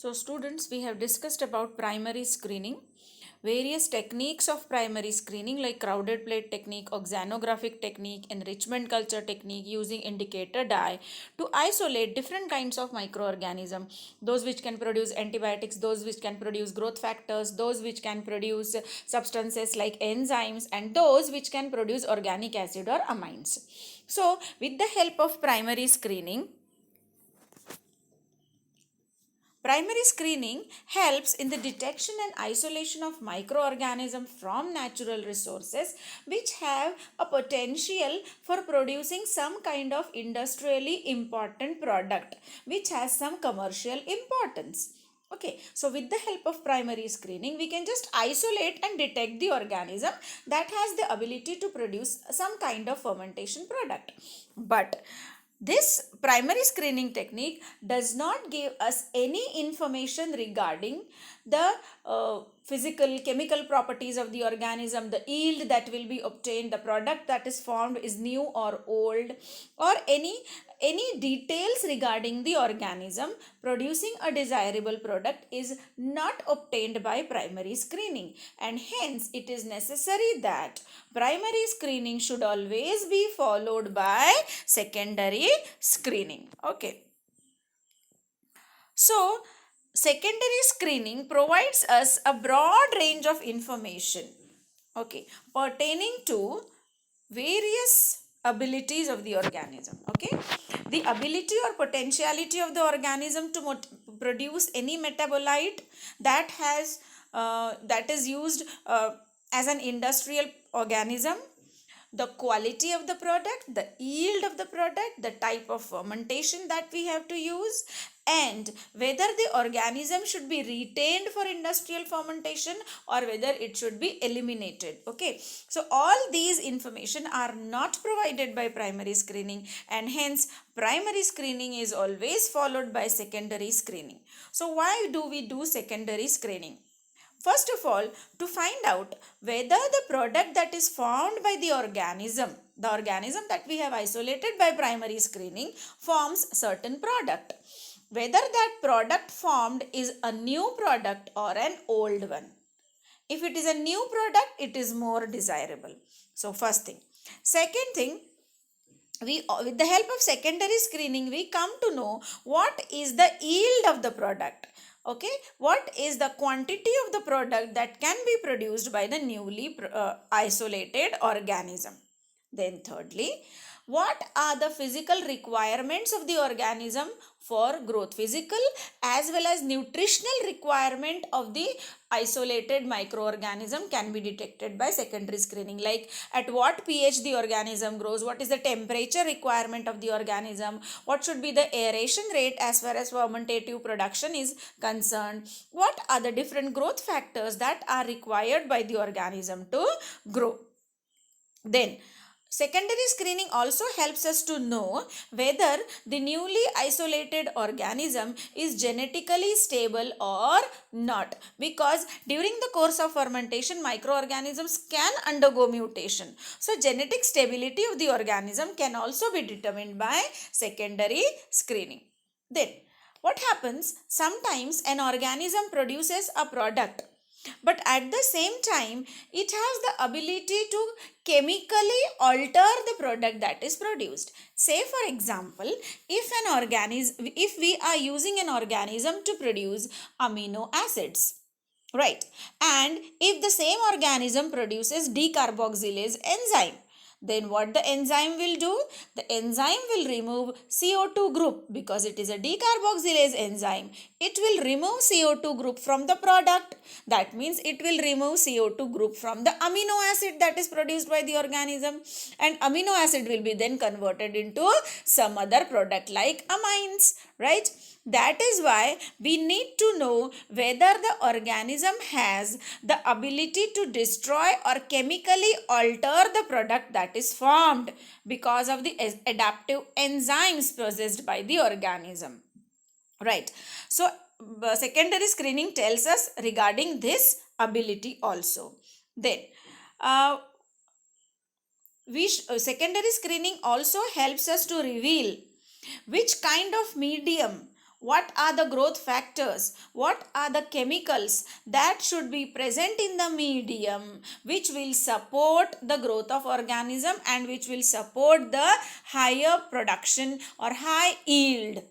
So students, we have discussed about primary screening, various techniques of primary screening like crowded plate technique, oxanographic technique, enrichment culture technique using indicator dye to isolate different kinds of microorganisms, those which can produce antibiotics, those which can produce growth factors, those which can produce substances like enzymes, and those which can produce organic acid or amines. So with the help of primary screening, primary screening helps in the detection and isolation of microorganisms from natural resources which have a potential for producing some kind of industrially important product which has some commercial importance. Okay, so with the help of primary screening, we can just isolate and detect the organism that has the ability to produce some kind of fermentation product. But this primary screening technique does not give us any information regarding the physical chemical properties of the organism, the yield that will be obtained, the product that is formed is new or old, or any details regarding the organism producing a desirable product is not obtained by primary screening, and hence it is necessary that primary screening should always be followed by secondary screening. Okay, so secondary screening provides us a broad range of information, okay, pertaining to various abilities of the organism. Okay, the ability or potentiality of the organism to produce any metabolite that is used as an industrial organism, the quality of the product, the yield of the product, the type of fermentation that we have to use, and whether the organism should be retained for industrial fermentation or whether it should be eliminated. Okay, so all these information are not provided by primary screening, and hence primary screening is always followed by secondary screening. So why do we do secondary screening? First of all, to find out whether the product that is formed by the organism that we have isolated by primary screening forms certain product, whether that product formed is a new product or an old one. If it is a new product, it is more desirable. So first thing. Second thing, with the help of secondary screening, we come to know what is the yield of the product. Okay, what is the quantity of the product that can be produced by the newly isolated organism. Then thirdly, what are the physical requirements of the organism for growth, physical as well as nutritional requirement of the isolated microorganism can be detected by secondary screening, like at what pH the organism grows, what is the temperature requirement of the organism, what should be the aeration rate as far as fermentative production is concerned, what are the different growth factors that are required by the organism to grow. Then secondary screening also helps us to know whether the newly isolated organism is genetically stable or not, because during the course of fermentation microorganisms can undergo mutation. So genetic stability of the organism can also be determined by secondary screening. Then what happens, sometimes an organism produces a product, but at the same time it has the ability to chemically alter the product that is produced. Say for example, if we are using an organism to produce amino acids, right, and if the same organism produces decarboxylase enzyme, then what the enzyme will do? The enzyme will remove CO2 group because it is a decarboxylase enzyme. It will remove CO2 group from the product. That means it will remove CO2 group from the amino acid that is produced by the organism, and amino acid will be then converted into some other product like amines, right? That is why we need to know whether the organism has the ability to destroy or chemically alter the product that is formed because of the adaptive enzymes possessed by the organism. Right. So secondary screening tells us regarding this ability also. Then secondary screening also helps us to reveal which kind of medium what are the growth factors, what are the chemicals that should be present in the medium which will support the growth of organism and which will support the higher production or high yield,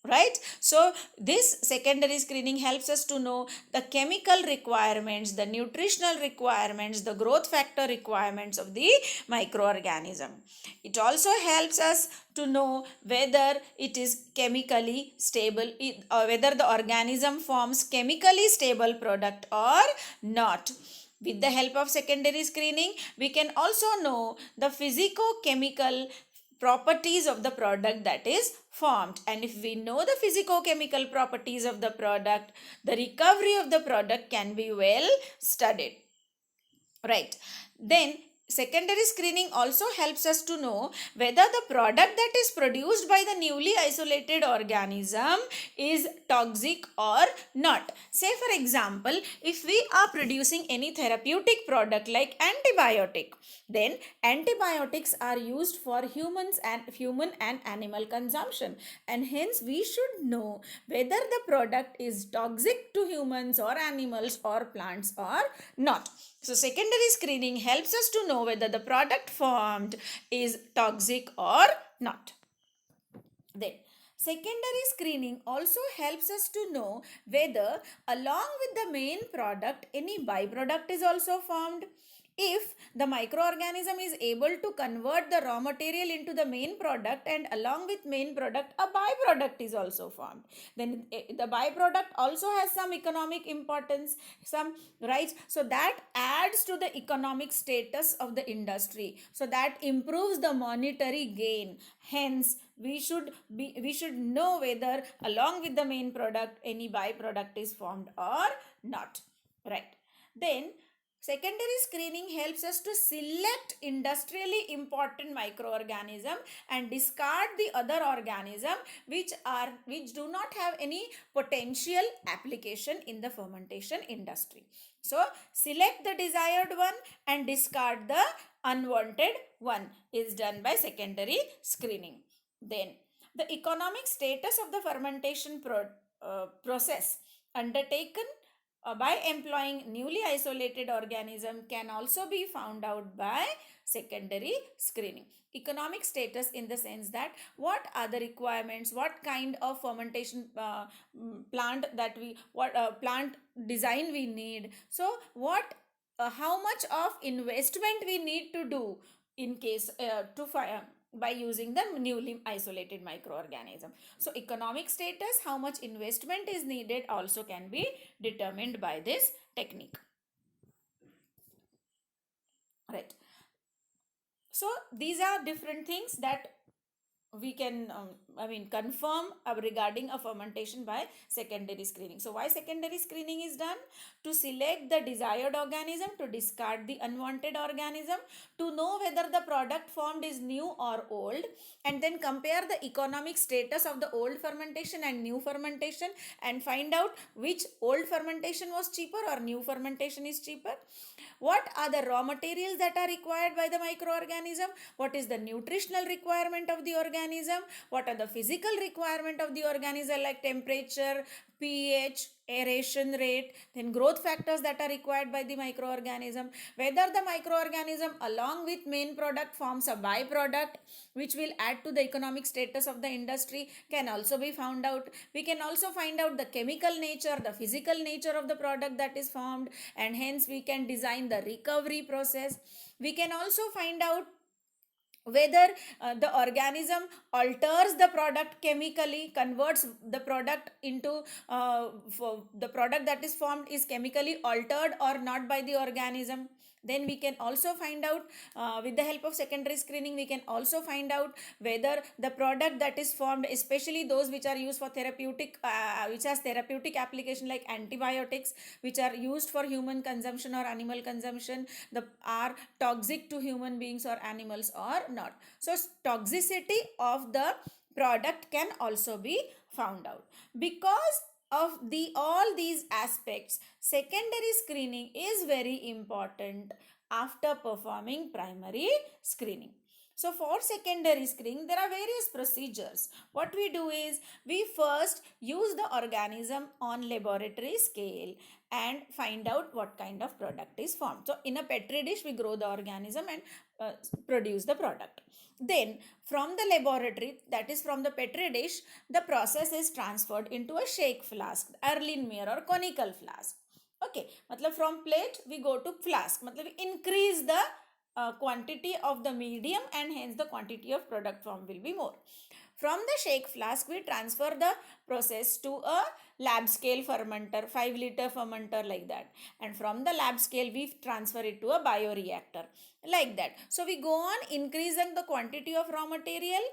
right? So this secondary screening helps us to know the chemical requirements, the nutritional requirements, the growth factor requirements of the microorganism. It also helps us to know whether it is chemically stable, or whether the organism forms chemically stable product or not. With the help of secondary screening, we can also know the physico-chemical properties of the product that is formed. And if we know the physico-chemical properties of the product, the recovery of the product can be well studied. Right. Then secondary screening also helps us to know whether the product that is produced by the newly isolated organism is toxic or not. Say for example, if we are producing any therapeutic product like antibiotic, then antibiotics are used for human and animal consumption, and hence we should know whether the product is toxic to humans or animals or plants or not. So secondary screening helps us to know whether the product formed is toxic or not. Then secondary screening also helps us to know whether along with the main product any byproduct is also formed. If the microorganism is able to convert the raw material into the main product and along with main product a byproduct is also formed, then the byproduct also has some economic importance, some, right? So that adds to the economic status of the industry, so that improves the monetary gain. Hence we should know whether along with the main product any byproduct is formed or not, right? Then secondary screening helps us to select industrially important microorganism and discard the other organism which do not have any potential application in the fermentation industry. So select the desired one and discard the unwanted one is done by secondary screening. Then the economic status of the fermentation process undertaken by employing newly isolated organism can also be found out by secondary screening. Economic status in the sense that what are the requirements, what kind of fermentation plant that we, what plant design we need, so what how much of investment we need to do in case to by using the newly isolated microorganism. So economic status, how much investment is needed, also can be determined by this technique, right? So these are different things that we can confirm regarding a fermentation by secondary screening. So why secondary screening is done? To select the desired organism, to discard the unwanted organism, to know whether the product formed is new or old, and then compare the economic status of the old fermentation and new fermentation and find out which old fermentation was cheaper or new fermentation is cheaper. What are the raw materials that are required by the microorganism? What is the nutritional requirement of the organism? What are the physical requirement of the organism like temperature, pH, aeration rate, then growth factors that are required by the microorganism, whether the microorganism along with main product forms a byproduct which will add to the economic status of the industry can also be found out. We can also find out the chemical nature, the physical nature of the product that is formed, and hence we can design the recovery process. We can also find out whether the organism alters the product chemically, converts the product into the product that is formed is chemically altered or not by the organism. Then we can also find out with the help of secondary screening, we can also find out whether the product that is formed, especially those which are used for therapeutic which has therapeutic application like antibiotics which are used for human consumption or animal consumption, are toxic to human beings or animals or not. So toxicity of the product can also be found out. Because of all these aspects, secondary screening is very important after performing primary screening. So for secondary screening, there are various procedures. What we do is we first use the organism on laboratory scale and find out what kind of product is formed. So in a petri dish, we grow the organism and produce the product. Then from the laboratory, that is from the petri dish, the process is transferred into a shake flask, Erlenmeyer or conical flask. Okay, matlab from plate we go to flask, matlab we increase the quantity of the medium and hence the quantity of product form will be more. From the shake flask we transfer the process to a lab scale fermenter, 5-liter fermenter like that, and from the lab scale we transfer it to a bioreactor like that. So we go on increasing the quantity of raw material,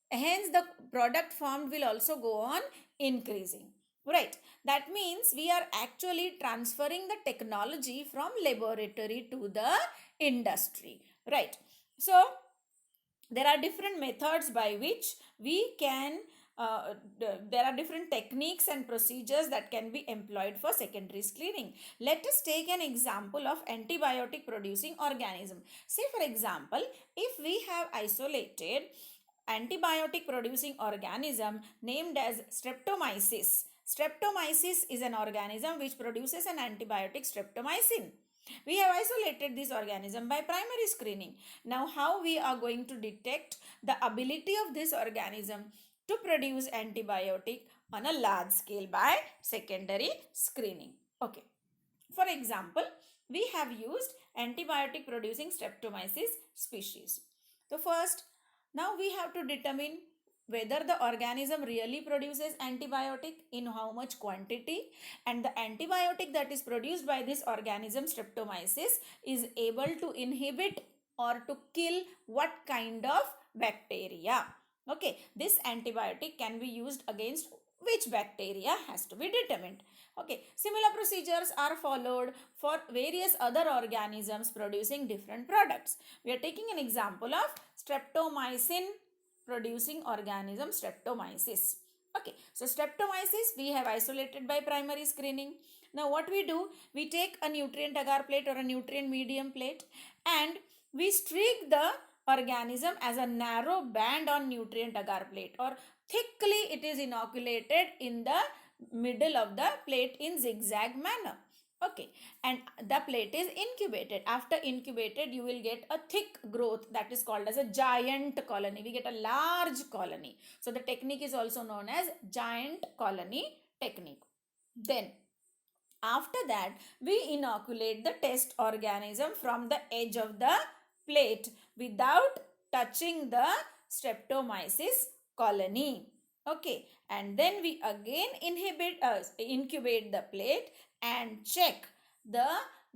hence the product formed will also go on increasing, right? That means we are actually transferring the technology from laboratory to the industry, right? So there are different methods by which we can there are different techniques and procedures that can be employed for secondary screening. Let us take an example of antibiotic producing organism. Say for example, if we have isolated antibiotic producing organism named as streptomyces. Streptomyces is an organism which produces an antibiotic streptomycin. We have isolated this organism by primary screening. Now how we are going to detect the ability of this organism to produce antibiotic on a large scale by secondary screening. Okay. For example, we have used antibiotic producing streptomyces species. So first, now we have to determine whether the organism really produces antibiotic, in how much quantity, and the antibiotic that is produced by this organism streptomyces is able to inhibit or to kill what kind of bacteria. Okay, this antibiotic can be used against which bacteria has to be determined. Okay, similar procedures are followed for various other organisms producing different products. We are taking an example of streptomycin producing organism streptomyces. Okay, so streptomyces we have isolated by primary screening. Now what we do, we take a nutrient agar plate or a nutrient medium plate and we streak the organism as a narrow band on nutrient agar plate, or thickly it is inoculated in the middle of the plate in zigzag manner. Okay, and the plate is incubated. After incubated, you will get a thick growth that is called as a giant colony. We get a large colony. So the technique is also known as giant colony technique. Then after that, we inoculate the test organism from the edge of the plate without touching the streptomyces colony. Okay, and then we again incubate the plate and check the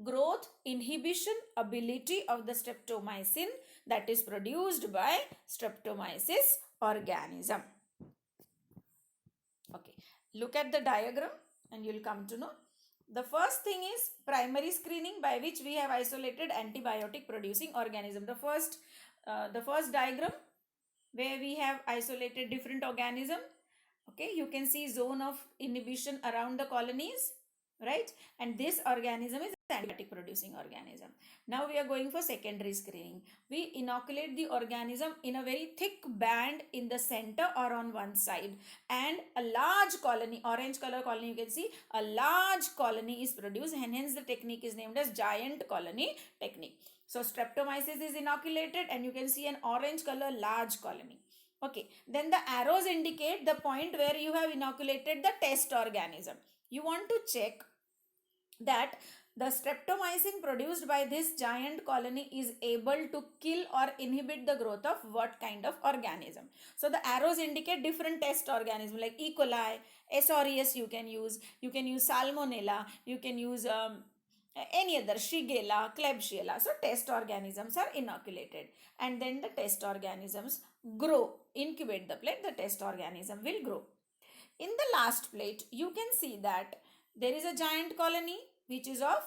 growth inhibition ability of the streptomycin that is produced by streptomyces organism. Okay, look at the diagram and you'll come to know. The first thing is primary screening, by which we have isolated antibiotic producing organism. The first diagram where we have isolated different organism. Okay, you can see zone of inhibition around the colonies, right? And this organism is antibiotic producing organism. Now we are going for secondary screening. We inoculate the organism in a very thick band in the center or on one side, and a large colony, orange color colony, you can see a large colony is produced, and hence the technique is named as giant colony technique. So streptomyces is inoculated and you can see an orange color large colony. Okay, then the arrows indicate the point where you have inoculated the test organism. You want to check that the streptomycin produced by this giant colony is able to kill or inhibit the growth of what kind of organism. So the arrows indicate different test organisms like E. coli, S. aureus you can use Salmonella, you can use any other, Shigella, Klebsiella. So test organisms are inoculated and then the test organisms grow. Incubate the plate, the test organism will grow. In the last plate, you can see that there is a giant colony which is of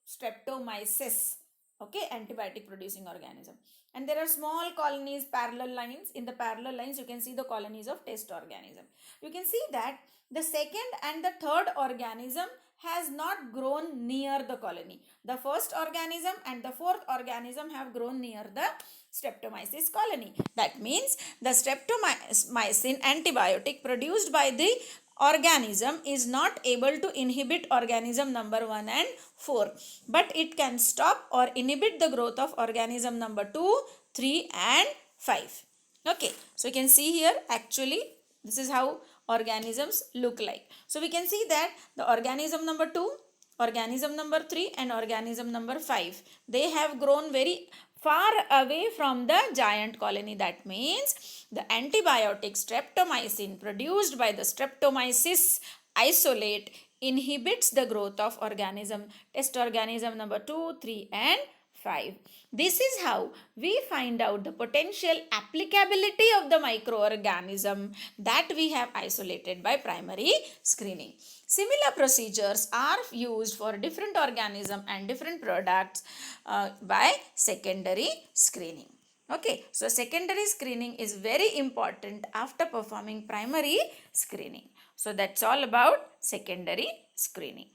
streptomyces, okay, antibiotic producing organism, and there are small colonies, parallel lines. In the parallel lines you can see the colonies of test organism. You can see that the second and the third organism has not grown near the colony. The first organism and the fourth organism have grown near the Streptomyces colony. That means the streptomycin antibiotic produced by the organism is not able to inhibit organism number 1 and 4, but it can stop or inhibit the growth of organism number 2, 3 and 5. Okay, so you can see here actually this is how organisms look like. So we can see that the organism number 2, organism number 3 and organism number 5, they have grown very far away from the giant colony. That means the antibiotic streptomycin produced by the Streptomyces isolate inhibits the growth of test organism number 2, 3 and 5. This is how we find out the potential applicability of the microorganism that we have isolated by primary screening. Similar procedures are used for different organism and different products by secondary screening. Okay, so secondary screening is very important after performing primary screening. So that's all about secondary screening.